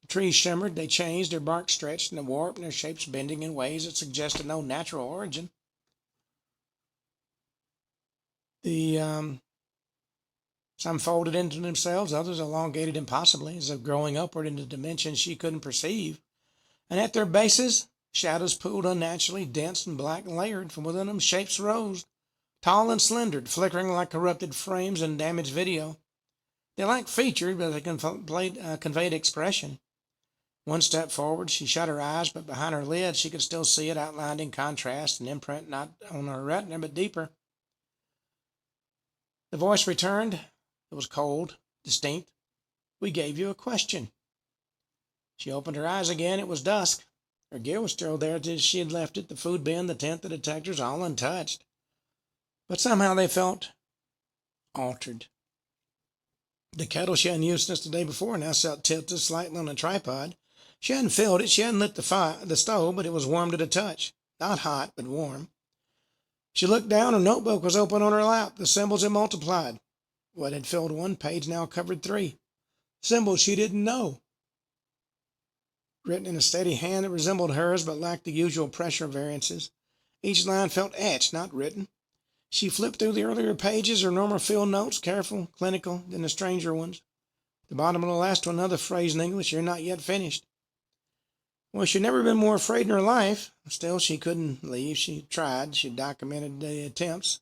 The trees shimmered. They changed. Their bark stretched and warped, and their shapes bending in ways that suggested no natural origin. Some folded into themselves, others elongated impossibly, as if growing upward into dimensions she couldn't perceive. And at their bases, shadows pooled unnaturally, dense and black and layered. From within them, shapes rose, tall and slender, flickering like corrupted frames in damaged video. They lacked features, but they conveyed expression. One step forward, she shut her eyes, but behind her lids she could still see it outlined in contrast, an imprint not on her retina, but deeper. The voice returned. It was cold, distinct. "We gave you a question." She opened her eyes again. It was dusk. Her gear was still there as she had left it, the food bin, the tent, the detectors, all untouched. but somehow they felt altered. The kettle she hadn't used since the day before now sat tilted slightly on a tripod. She hadn't filled it, she hadn't lit the stove, but it was warm to the touch. Not hot, but warm. She looked down, her notebook was open on her lap. The symbols had multiplied. What had filled one page now covered 3. Symbols she didn't know. Written in a steady hand that resembled hers but lacked the usual pressure variances. Each line felt etched, not written. She flipped through the earlier pages, her normal field notes, careful, clinical, then the stranger ones. The bottom of the last one, another phrase in English, "You're not yet finished." Well, she'd never been more afraid in her life. Still, she couldn't leave. She tried. She documented the attempts.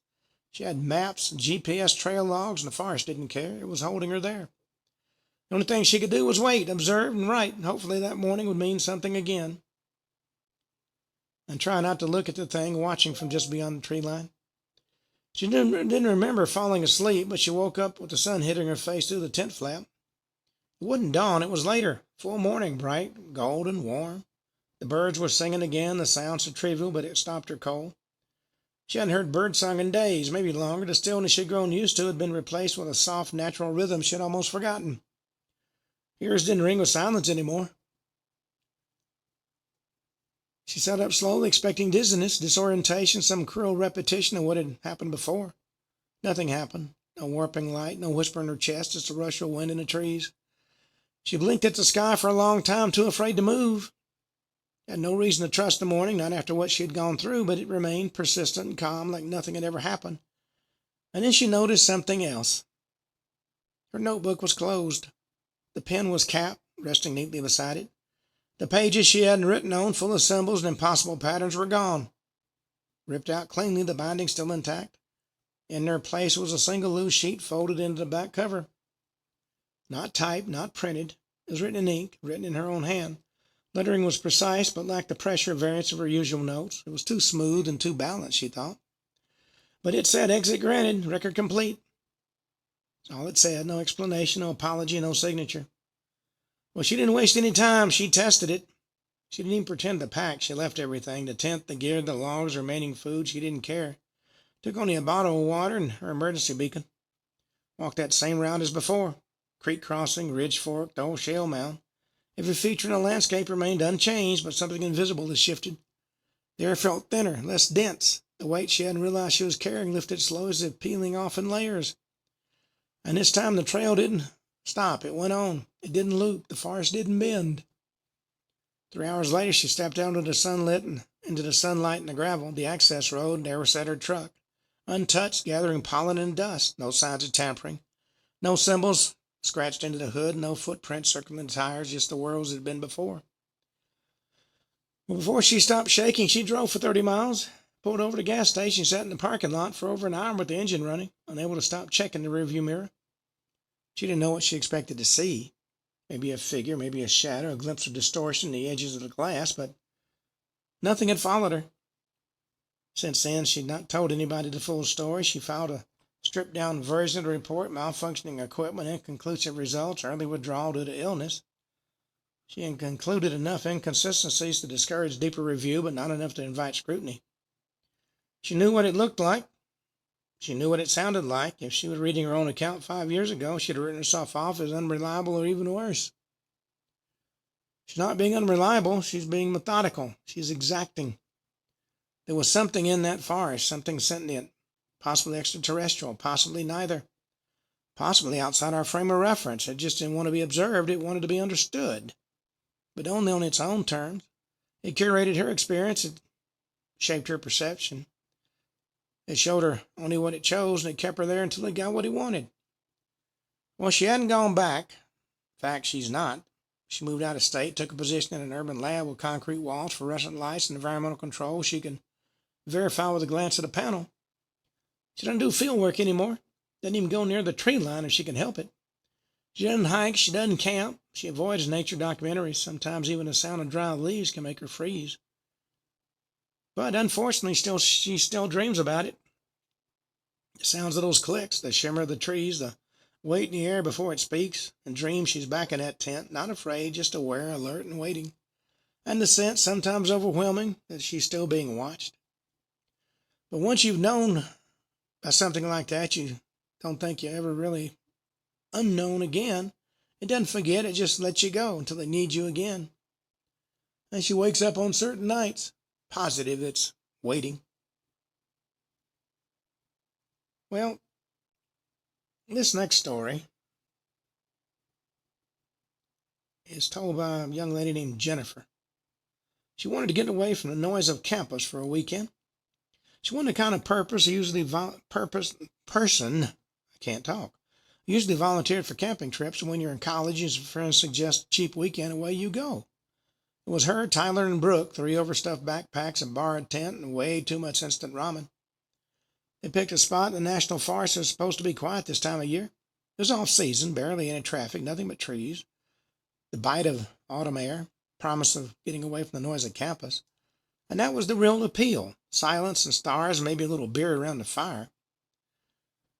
She had maps, GPS trail logs, and the forest didn't care. It was holding her there. The only thing she could do was wait, observe, and write. Hopefully that morning would mean something again. And try not to look at the thing watching from just beyond the tree line. She didn't remember falling asleep, but she woke up with the sun hitting her face through the tent flap. It wouldn't dawn. It was later. Full morning, bright, golden, warm. The birds were singing again, the sounds so trivial, but it stopped her cold. She hadn't heard birdsong in days, maybe longer. The stillness she'd grown used to had been replaced with a soft, natural rhythm she'd almost forgotten. Ears didn't ring with silence anymore. She sat up slowly, expecting dizziness, disorientation, some cruel repetition of what had happened before. Nothing happened. No warping light, no whisper in her chest, just a rush of wind in the trees. She blinked at the sky for a long time, too afraid to move. Had no reason to trust the morning, not after what she had gone through, but it remained persistent and calm, like nothing had ever happened. And then she noticed something else. Her notebook was closed. The pen was capped, resting neatly beside it. The pages she hadn't written on, full of symbols and impossible patterns, were gone. Ripped out cleanly, the binding still intact. In their place was a single loose sheet folded into the back cover. Not typed, not printed. It was written in ink, written in her own hand. Lettering was precise, but lacked the pressure variance of her usual notes. It was too smooth and too balanced, she thought. But it said, "Exit granted, record complete." That's all it said. No explanation, no apology, no signature. Well, she didn't waste any time. She tested it. She didn't even pretend to pack. She left everything, the tent, the gear, the logs, remaining food. She didn't care. Took only a bottle of water and her emergency beacon. Walked that same route as before. Creek crossing, ridge fork, the old shale mound. Every feature in the landscape remained unchanged, but something invisible had shifted. The air felt thinner, less dense. The weight she hadn't realized she was carrying lifted slow as if peeling off in layers. And this time the trail didn't stop. It went on. It didn't loop. The forest didn't bend. 3 hours later, she stepped out into the sunlight and the gravel, the access road, and there sat her truck. Untouched, gathering pollen and dust. No signs of tampering. No symbols scratched into the hood. No footprints circling the tires, just the worlds it had been before. Well, before she stopped shaking, she drove for 30 miles. Pulled over to the gas station, sat in the parking lot for over an hour with the engine running, unable to stop checking the rearview mirror. She didn't know what she expected to see. Maybe a figure, maybe a shadow, a glimpse of distortion in the edges of the glass, but nothing had followed her. Since then, she'd not told anybody the full story. She filed a stripped-down version of the report, malfunctioning equipment, inconclusive results, early withdrawal due to illness. She had concluded enough inconsistencies to discourage deeper review, but not enough to invite scrutiny. She knew what it looked like. She knew what it sounded like. If she was reading her own account 5 years ago, she'd have written herself off as unreliable or even worse. She's not being unreliable. She's being methodical. She's exacting. There was something in that forest, something sentient, possibly extraterrestrial, possibly neither. Possibly outside our frame of reference. It just didn't want to be observed. It wanted to be understood. But only on its own terms. It curated her experience. It shaped her perception. It showed her only what it chose, and it kept her there until it got what it wanted. Well, she hadn't gone back. In fact, she's not. She moved out of state, took a position in an urban lab with concrete walls, fluorescent lights, and environmental control she can verify with a glance at a panel. She doesn't do field work anymore. Doesn't even go near the tree line if she can help it. She doesn't hike. She doesn't camp. She avoids nature documentaries. Sometimes even the sound of dry leaves can make her freeze. But unfortunately, she still dreams about it. The sounds of those clicks, the shimmer of the trees, the weight in the air before it speaks, and dreams she's back in that tent, not afraid, just aware, alert, and waiting. And the sense, sometimes overwhelming, that she's still being watched. But once you've known by something like that, you don't think you're ever really unknown again. It doesn't forget, it just lets you go until it needs you again. And she wakes up on certain nights, positive it's waiting. Well, this next story is told by a young lady named Jennifer. She wanted to get away from the noise of campus for a weekend. She wasn't the kind of person, I can't talk, usually volunteered for camping trips, and when you're in college and your friends suggest a cheap weekend, away you go. It was her, Tyler, and Brooke, 3 overstuffed backpacks, a borrowed tent, and way too much instant ramen. They picked a spot in the National Forest that was supposed to be quiet this time of year. It was off-season, barely any traffic, nothing but trees, the bite of autumn air, promise of getting away from the noise of campus. And that was the real appeal. Silence and stars, maybe a little beer around the fire.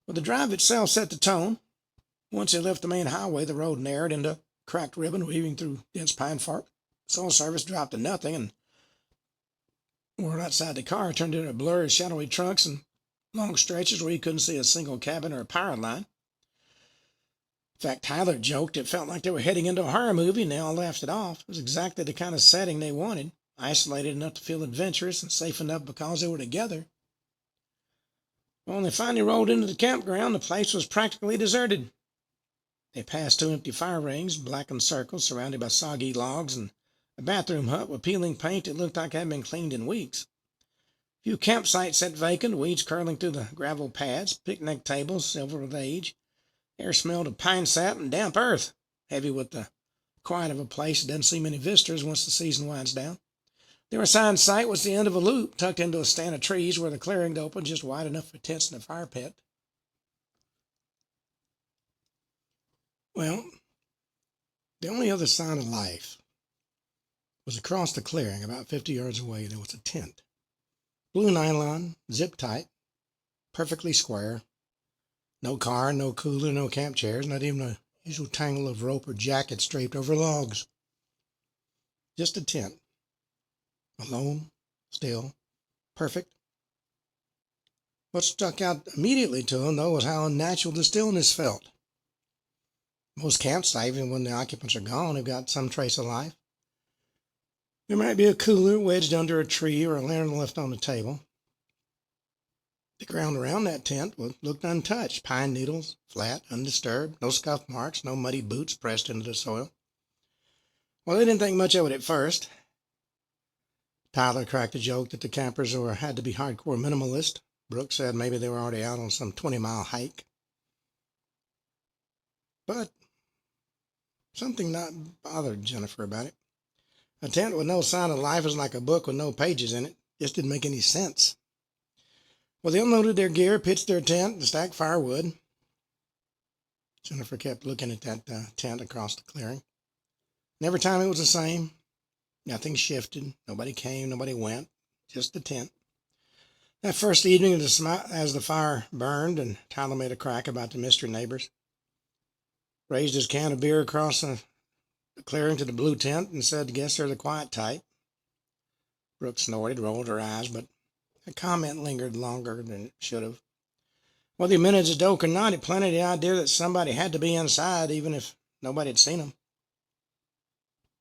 Well, the drive itself set the tone. Once they left the main highway, the road narrowed into a cracked ribbon weaving through dense pine forest. Cell service dropped to nothing, and the world outside the car turned into blurred, shadowy trunks and long stretches where you couldn't see a single cabin or a power line. In fact, Tyler joked it felt like they were heading into a horror movie, and they all laughed it off. It was exactly the kind of setting they wanted, isolated enough to feel adventurous and safe enough because they were together. When they finally rolled into the campground, the place was practically deserted. They passed 2 empty fire rings, blackened circles surrounded by soggy logs, and a bathroom hut with peeling paint that looked like it hadn't been cleaned in weeks. A few campsites sat vacant, weeds curling through the gravel pads, picnic tables silver with age. Air smelled of pine sap and damp earth, heavy with the quiet of a place that doesn't see many visitors once the season winds down. Their assigned site was the end of a loop, tucked into a stand of trees where the clearing opened just wide enough for tents and a fire pit. Well, the only other sign of life was across the clearing, about 50 yards away. There was a tent. Blue nylon, zip tight, perfectly square. No car, no cooler, no camp chairs, not even a usual tangle of rope or jackets draped over logs. Just a tent. Alone, still, perfect. What stuck out immediately to him, though, was how unnatural the stillness felt. Most campsites, even when the occupants are gone, have got some trace of life. There might be a cooler wedged under a tree or a lantern left on the table. The ground around that tent looked untouched. Pine needles, flat, undisturbed, no scuff marks, no muddy boots pressed into the soil. Well, they didn't think much of it at first. Tyler cracked a joke that the campers had to be hardcore minimalist. Brooke said maybe they were already out on some 20-mile hike. But something not bothered Jennifer about it. A tent with no sign of life is like a book with no pages in it. Just didn't make any sense. Well, they unloaded their gear, pitched their tent, and stacked firewood. Jennifer kept looking at that tent across the clearing. And every time it was the same. Nothing shifted. Nobody came, nobody went. Just the tent. That first evening, as the fire burned, and Tyler made a crack about the mystery neighbors, raised his can of beer across the clearing to the blue tent and said, "Guess they're the quiet type." Brooke snorted, rolled her eyes, but the comment lingered longer than it should have. Whether he meant it as a joke or not, it planted the idea that somebody had to be inside, even if nobody had seen him.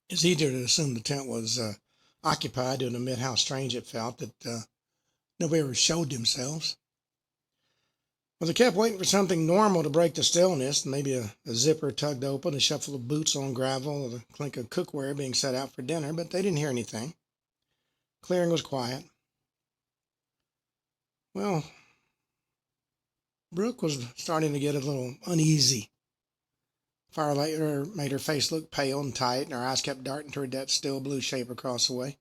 It's easier to assume the tent was occupied to admit how strange it felt that nobody ever showed themselves. Well, they kept waiting for something normal to break the stillness, maybe a zipper tugged open, a shuffle of boots on gravel, or the clink of cookware being set out for dinner, but they didn't hear anything. Clearing was quiet. Well, Brooke was starting to get a little uneasy. Firelight made her face look pale and tight, and her eyes kept darting toward that still blue shape across the way.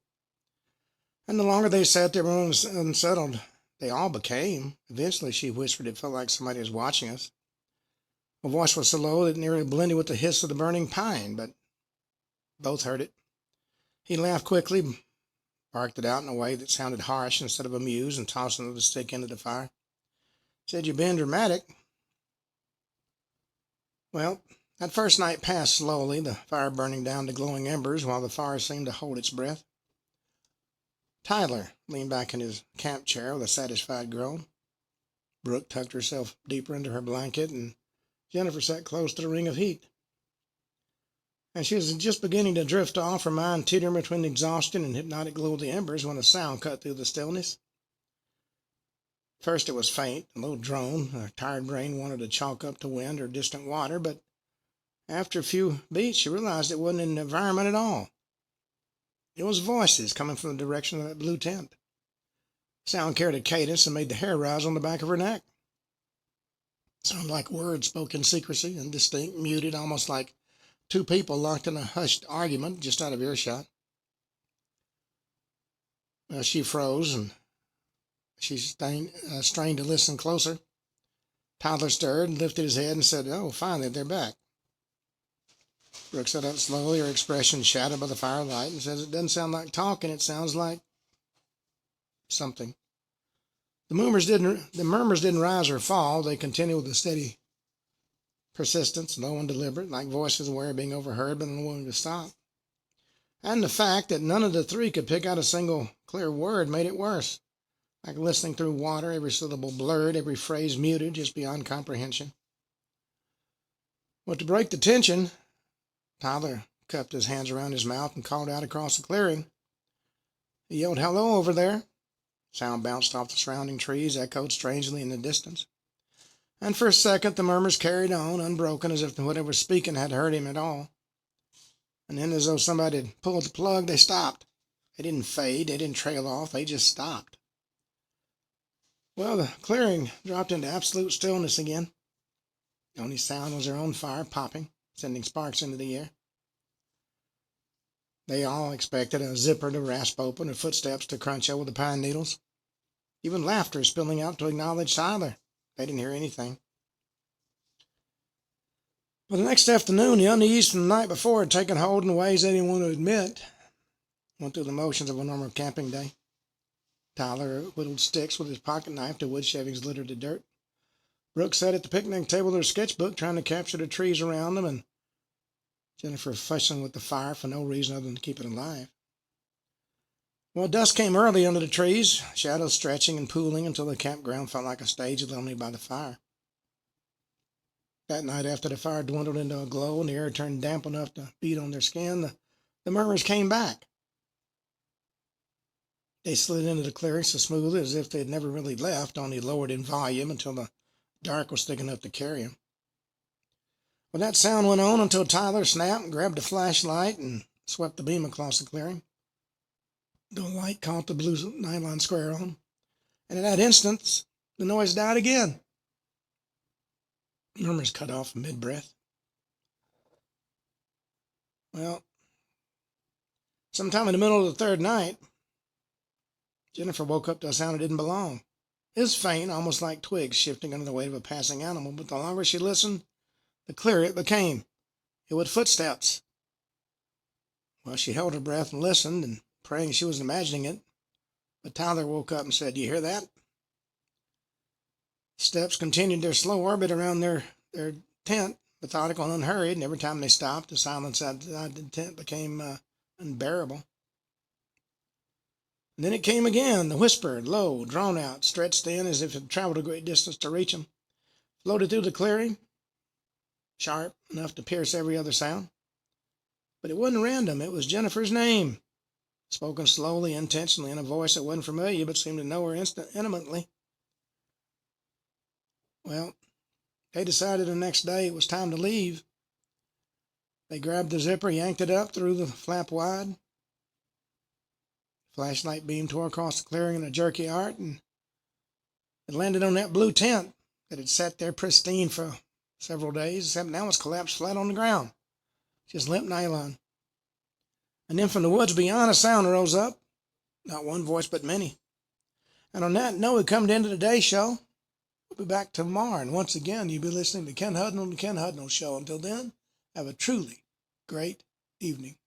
And the longer they sat there unsettled, they all became. Eventually, she whispered, it felt like somebody was watching us. Her voice was so low that it nearly blended with the hiss of the burning pine, but both heard it. He laughed quickly, barked it out in a way that sounded harsh instead of amused, and tossed another stick into the fire. Said, "You've been dramatic." Well, that first night passed slowly, the fire burning down to glowing embers while the fire seemed to hold its breath. Tyler leaned back in his camp chair with a satisfied groan. Brooke tucked herself deeper into her blanket, and Jennifer sat close to the ring of heat. And she was just beginning to drift off, her mind teetering between the exhaustion and hypnotic glow of the embers, when a sound cut through the stillness. First it was faint, a low drone. Her tired brain wanted to chalk up to wind or distant water, but after a few beats she realized it wasn't in the environment at all. It was voices coming from the direction of that blue tent. The sound carried a cadence and made the hair rise on the back of her neck. It sounded like words spoken in secrecy, indistinct, muted, almost like two people locked in a hushed argument just out of earshot. Well, she froze, and she strained to listen closer. Tyler stirred and lifted his head and said, "Oh, finally, they're back." Brooke sat up slowly, her expression shadowed by the firelight, and says, "It doesn't sound like talking, it sounds like something." The murmurs didn't rise or fall. They continued with a steady persistence, low and deliberate, like voices aware of being overheard but unwilling to stop. And the fact that none of the three could pick out a single clear word made it worse, like listening through water, every syllable blurred, every phrase muted, just beyond comprehension. Well, to break the tension, Tyler cupped his hands around his mouth and called out across the clearing. He yelled, "Hello over there." Sound bounced off the surrounding trees, echoed strangely in the distance. And for a second the murmurs carried on, unbroken, as if whatever was speaking had heard him at all. And then, as though somebody had pulled the plug, they stopped. They didn't fade, they didn't trail off, they just stopped. Well, the clearing dropped into absolute stillness again. The only sound was their own fire popping, sending sparks into the air. They all expected a zipper to rasp open or footsteps to crunch over the pine needles. Even laughter spilling out to acknowledge Tyler. They didn't hear anything. But the next afternoon, the unease from the night before had taken hold in ways they didn't want to admit. Went through the motions of a normal camping day. Tyler whittled sticks with his pocket knife till wood shavings littered the dirt. Brooke sat at the picnic table with her sketchbook, trying to capture the trees around them, and Jennifer fussing with the fire for no reason other than to keep it alive. Well, dusk came early under the trees, shadows stretching and pooling until the campground felt like a stage illuminated by the fire. That night, after the fire dwindled into a glow and the air turned damp enough to beat on their skin, the murmurs came back. They slid into the clearing so smoothly as if they had never really left, only lowered in volume until the dark was thick enough to carry them. Well, that sound went on until Tyler snapped and grabbed a flashlight and swept the beam across the clearing. The light caught the blue nylon square on, and in that instant, the noise died again. Murmurs cut off mid-breath. Well, sometime in the middle of the third night, Jennifer woke up to a sound that didn't belong. It was faint, almost like twigs shifting under the weight of a passing animal, but the longer she listened, the clearer it became. It was footsteps. Well, she held her breath and listened, and praying she was imagining it. But Tyler woke up and said, "You hear that?" Steps continued their slow orbit around their tent, methodical and unhurried, and every time they stopped, the silence outside the tent became unbearable. And then it came again, the whisper, low, drawn out, stretched thin as if it had traveled a great distance to reach them, floated through the clearing, sharp enough to pierce every other sound. But it wasn't random, it was Jennifer's name, spoken slowly, intentionally, in a voice that wasn't familiar but seemed to know her intimately. Well, they decided the next day it was time to leave. They grabbed the zipper, yanked it up, threw the flap wide. Flashlight beam tore across the clearing in a jerky arc, and it landed on that blue tent that had sat there pristine for several days, except now it's collapsed flat on the ground. Just limp nylon. And then from the woods beyond, a sound rose up. Not one voice, but many. And on that note, we come to the end of today's show. We'll be back tomorrow, and once again, you'll be listening to Ken Hudnall and the Ken Hudnall Show. Until then, have a truly great evening.